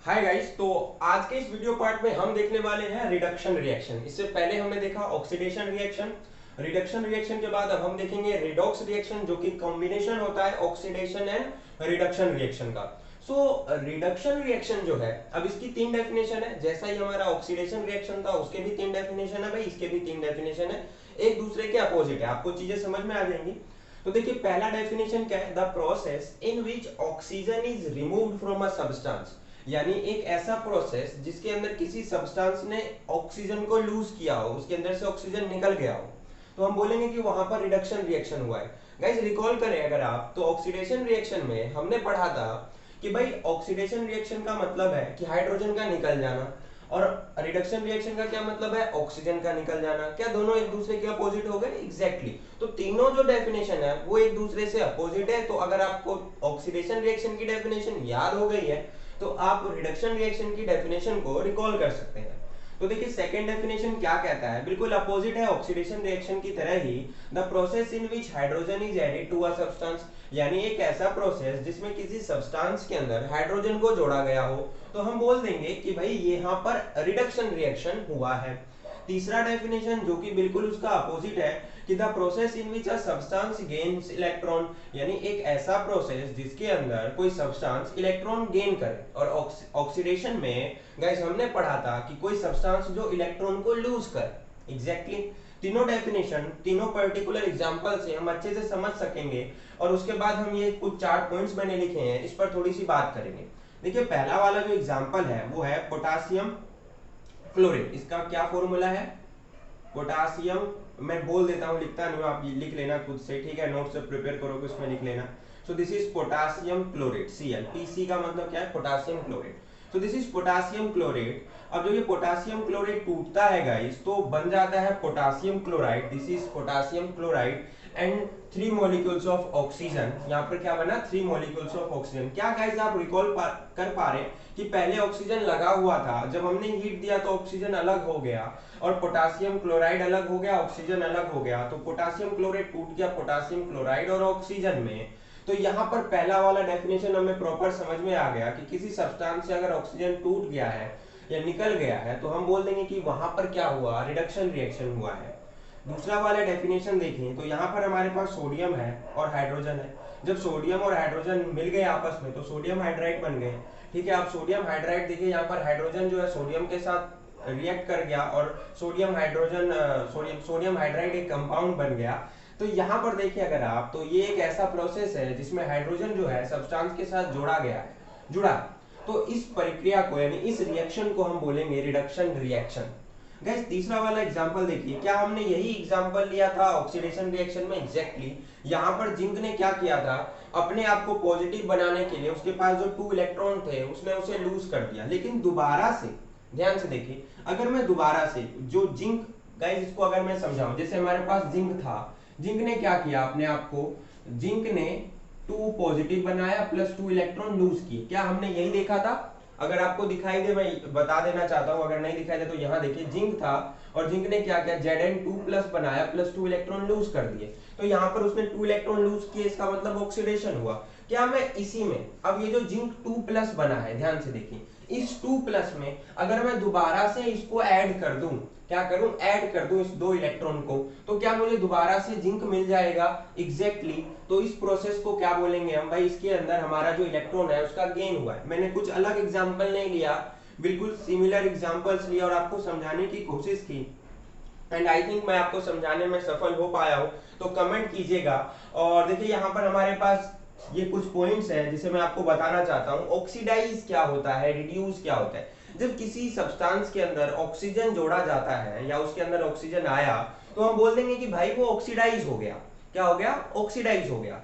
Hi guys. तो आज के इस वीडियो पार्ट में हम देखने वाले हैं रिडक्शन रिएक्शन। इससे पहले हमने देखा ऑक्सीडेशन रिएक्शन। रिडक्शन रिएक्शन के बाद अब हम देखेंगे रिडॉक्स रिएक्शन, जो कि कॉम्बिनेशन होता है ऑक्सीडेशन एंड रिडक्शन रिएक्शन का। सो रिडक्शन रिएक्शन जो है, अब इसकी तीन डेफिनेशन है। जैसा ही हमारा ऑक्सीडेशन रिएक्शन था उसके भी तीन डेफिनेशन है भाई, इसके भी तीन डेफिनेशन है, एक दूसरे के अपोजिट है। आपको चीजें समझ में आ जाएंगी। तो देखिए, पहला डेफिनेशन क्या है? The process in which oxygen is removed from a substance, यानी एक ऐसा प्रोसेस जिसके अंदर किसी सब्सटेंस ने ऑक्सीजन को लूज किया हो, उसके अंदर से ऑक्सीजन निकल गया हो, तो हम बोलेंगे कि वहां पर रिडक्शन रिएक्शन हुआ है। गाइस रिकॉल करें अगर आप, तो ऑक्सीडेशन रिएक्शन में हमने पढ़ा था कि भाई ऑक्सीडेशन रिएक्शन का मतलब है कि हाइड्रोजन का निकल जाना, और रिडक्शन रिएक्शन का क्या मतलब है? ऑक्सीजन का निकल जाना। क्या दोनों एक दूसरे के अपोजिट हो गए? एग्जैक्टली। तो तीनों जो डेफिनेशन है वो एक दूसरे से अपोजिट है। तो अगर आपको ऑक्सीडेशन रिएक्शन की डेफिनेशन याद हो गई है तो आप रिडक्शन रिएक्शन की डेफिनेशन को रिकॉल कर सकते हैं। तो देखिए, सेकंड डेफिनेशन क्या कहता है? बिल्कुल अपोजिट है ऑक्सीडेशन रिएक्शन की तरह ही। The process in which hydrogen is added to a substance, यानी एक ऐसा प्रोसेस जिसमें किसी सब्सटेंस के अंदर हाइड्रोजन को जोड़ा गया हो, तो हम बोल देंगे कि भाई यहाँ पर रिडक्शन रिएक्शन हुआ है। तीसरा डेफिनेशन जो कि बिल्कुल उसका अपोजिट है कि the process in which a substance gains electron, यानी एक ऐसा प्रोसेस जिसके अंदर कोई सब्सटेंस इलेक्ट्रॉन गेन करे। और ऑक्सीडेशन में गाइस हमने पढ़ा था कि कोई सब्सटेंस जो इलेक्ट्रॉन को लूज करे। एग्जैक्टली। तीनों डेफिनेशन, तीनों पर्टिकुलर एग्जांपल से हम अच्छे से समझ सकेंगे, और उसके बाद हम ये कुछ 4 पॉइंट्स मैंने लिखे हैं, इस पर थोड़ी सी बात करेंगे। देखिए, पहला वाला जो एग्जांपल है वो है पोटासियम क्लोरीन। इसका क्या फॉर्मूला है? पोटासियम, मैं बोल देता हूँ, लिखता नहीं हूँ, आप लिख लेना खुद से, ठीक है? नोट से प्रिपेयर करोगे उसमें लिख लेना। So this is potassium chlorate, Cl। Pc का मतलब क्या है? Potassium chlorate. So this is potassium chlorate. अब जो ये पोटासियम क्लोरेट टूटता है गाइस, तो बन जाता है potassium chloride. This is potassium chloride and 3 molecules of oxygen. यहाँ पर क्या बना? 3 मॉलिक्यूल्स ऑफ ऑक्सीजन। क्या गाइस आप रिकॉल कर पा रहे कि पहले ऑक्सीजन लगा हुआ था, जब हमने हीट दिया तो ऑक्सीजन अलग हो गया, और पोटासियम क्लोराइड अलग हो गया, ऑक्सीजन अलग हो गया। तो पोटासियम क्लोराइड टूट गया पोटासियम क्लोराइड और ऑक्सीजन में। तो यहाँ पर पहला वाला डेफिनेशन हमें प्रॉपर समझ में आ गया कि किसी सब्सटेंस से अगर ऑक्सीजन टूट गया है या निकल गया है, तो हम बोल देंगे कि वहां पर क्या हुआ? रिडक्शन रिएक्शन हुआ है। दूसरा वाला डेफिनेशन देखें तो यहाँ पर हमारे पास सोडियम है और हाइड्रोजन है। जब सोडियम और हाइड्रोजन मिल गए आपस में तो सोडियम हाइड्राइड बन गए। ठीक है, आप सोडियम हाइड्राइड देखिए, यहाँ पर हाइड्रोजन जो है सोडियम के साथ रिएक्ट कर गया, और सोडियम हाइड्रोजन सोडियम हाइड्राइड एक कंपाउंड बन गया। तो यहाँ पर देखिए अगर आप, तो ये एक ऐसा प्रोसेस है जिसमें हाइड्रोजन जो है सब्सटेंस के साथ जोड़ा गया है, जुड़ा। तो इस प्रक्रिया को, यानी इस रिएक्शन को हम बोलेंगे रिडक्शन रिएक्शन। गाइस तीसरा वाला एग्जांपल देखिए, क्या हमने यही एग्जांपल लिया था ऑक्सीडेशन रिएक्शन में? एग्जैक्टली। यहाँ पर जिंक ने क्या किया था? अपने आप को पॉजिटिव बनाने के लिए उसके पास जो 2 इलेक्ट्रॉन थे उसने उसे लूज कर दिया। लेकिन दोबारा से, ध्यान से देखिए, अगर मैं दोबारा से जो जिंक, गाइस इसको अगर मैं समझाऊं, जैसे हमारे पास जिंक था, जिंक ने क्या किया अपने आप को? जिंक ने 2 पॉजिटिव बनाया प्लस 2 इलेक्ट्रॉन लूज किए। क्या हमने यही देखा था? अगर आपको दिखाई दे, मैं बता देना चाहता हूं, अगर नहीं दिखाई दे तो यहाँ देखिए, जिंक था और जिंक ने क्या किया? Zn2 प्लस बनाया, प्लस 2 इलेक्ट्रॉन लूज कर दिए। तो यहाँ पर उसने 2 इलेक्ट्रॉन लूज किए, इसका मतलब ऑक्सीडेशन हुआ। क्या मैं इसी में, अब ये जो जिंक 2 प्लस बना है, ध्यान से देखिए, इस 2 प्लस में अगर मैं दोबारा से इसको ऐड कर दूं, क्या करूं? ऐड कर दूं इस 2 इलेक्ट्रॉन को, तो क्या मुझे दोबारा से जिंक मिल जाएगा? एग्जैक्टली। तो इस प्रोसेस को क्या बोलेंगे हम? भाई इसके अंदर हमारा जो इलेक्ट्रॉन है उसका गेन हुआ है। मैंने कुछ अलग एग्जांपल नहीं लिया, बिल्कुल सिमिलर एग्जांपल्स लिए और आपको समझाने की कोशिश की, एंड आई थिंक मैं आपको समझाने में सफल हो पाया हूं। तो कमेंट कीजिएगा। और देखिए, यहाँ पर हमारे पास ये कुछ पॉइंट्स हैं जिसे मैं आपको बताना चाहता हूँ। ऑक्सीडाइज क्या होता है, रिड्यूस क्या होता है? जब किसी सब्सटेंस के अंदर ऑक्सीजन जोड़ा जाता है या उसके अंदर ऑक्सीजन आया, तो हम बोल देंगे कि भाई वो ऑक्सीडाइज हो गया। क्या हो गया? ऑक्सीडाइज हो गया।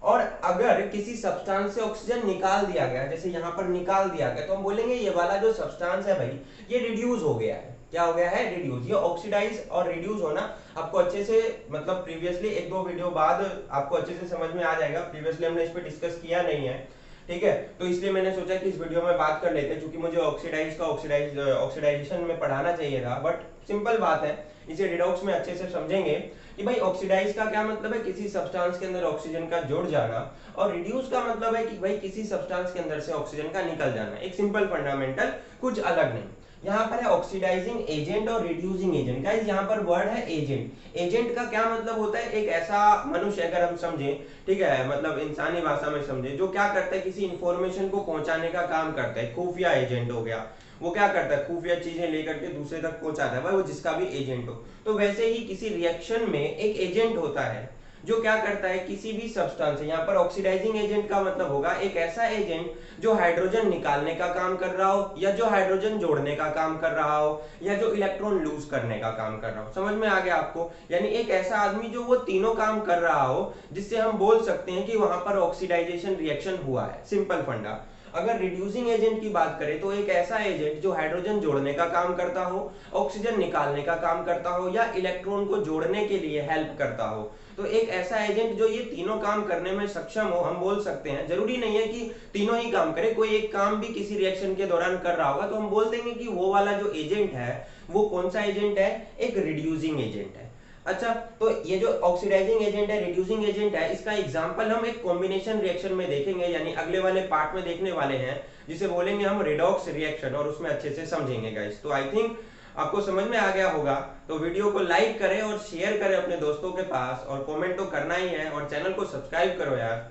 और अगर किसी सब्सटेंस से ऑक्सीजन निकाल दिया गया, जैसे यहाँ पर निकाल दिया गया, तो हम बोलेंगे ये वाला जो सब्सटेंस है भाई, ये रिड्यूस हो गया है। क्या हो गया है? रिड्यूस। ये ऑक्सीडाइज और रिड्यूस होना आपको अच्छे से, मतलब प्रीवियसली 1-2 वीडियो बाद आपको अच्छे से समझ में आ जाएगा। प्रीवियसली हमने इस पे डिस्कस किया नहीं है, ठीक है? तो इसलिए मैंने सोचा कि इस वीडियो में बात कर लेते हैं, क्योंकि मुझे ऑक्सीडाइजेशन में पढ़ाना चाहिए था, बट सिंपल बात है, इसे रिडॉक्स में अच्छे से समझेंगे कि भाई ऑक्सीडाइज का क्या मतलब है, किसी सब्सटेंस के अंदर ऑक्सीजन का जुड़ जाना, और रिड्यूस का मतलब है कि भाई किसी सब्सटेंस के अंदर से ऑक्सीजन का निकल जाना। एक सिंपल फंडामेंटल, कुछ अलग नहीं। यहाँ पर है ऑक्सीडाइजिंग एजेंट और रिड्यूसिंग एजेंट। गाइस यहाँ पर वर्ड है एजेंट। एजेंट का क्या मतलब होता है, एक ऐसा मनुष्य, अगर हम समझे, ठीक है, मतलब इंसानी भाषा में समझे, जो क्या करता है, किसी इंफॉर्मेशन को पहुंचाने का काम करता है। खुफिया एजेंट हो गया, वो क्या करता है, खुफिया चीजें लेकर के दूसरे तक पहुंचाता है, भाई वो जिसका भी एजेंट हो। तो वैसे ही किसी रिएक्शन में एक एजेंट होता है जो क्या करता है, किसी भी सब्सटेंस, यहाँ पर ऑक्सीडाइजिंग एजेंट का मतलब होगा एक ऐसा एजेंट जो हाइड्रोजन निकालने का काम कर रहा हो, या जो हाइड्रोजन जोड़ने का काम कर रहा हो, या जो इलेक्ट्रॉन लूज करने का काम कर रहा हो। समझ में आ गया आपको? यानी एक ऐसा आदमी जो वो तीनों काम कर रहा हो, जिससे हम बोल सकते हैं कि वहां पर ऑक्सीडाइजेशन रिएक्शन हुआ है। सिंपल फंडा। अगर रिड्यूसिंग एजेंट की बात करें तो एक ऐसा एजेंट जो हाइड्रोजन जोड़ने का काम करता हो, ऑक्सीजन निकालने का काम करता हो, या इलेक्ट्रॉन को जोड़ने के लिए हेल्प करता हो। तो एक ऐसा एजेंट जो ये तीनों काम करने में सक्षम हो, हम बोल सकते हैं, जरूरी नहीं है कि तीनों ही काम करे, कोई एक काम भी किसी रिएक्शन के दौरान कर रहा होगा तो हम बोल देंगे कि वो वाला जो एजेंट है वो कौन सा एजेंट है, एक रिड्यूसिंग एजेंट है। अच्छा, तो ये जो ऑक्सीडाइजिंग एजेंट है, रिड्यूसिंग एजेंट है, इसका एग्जांपल हम एक कॉम्बिनेशन रिएक्शन में देखेंगे, यानी अगले वाले पार्ट में देखने वाले हैं, जिसे बोलेंगे हम रिडॉक्स रिएक्शन, और उसमें अच्छे से समझेंगे गाइस। तो आई थिंक आपको समझ में आ गया होगा। तो वीडियो को लाइक करें और शेयर करें अपने दोस्तों के पास, और कमेंट तो करना ही है, और चैनल को सब्सक्राइब करो यार।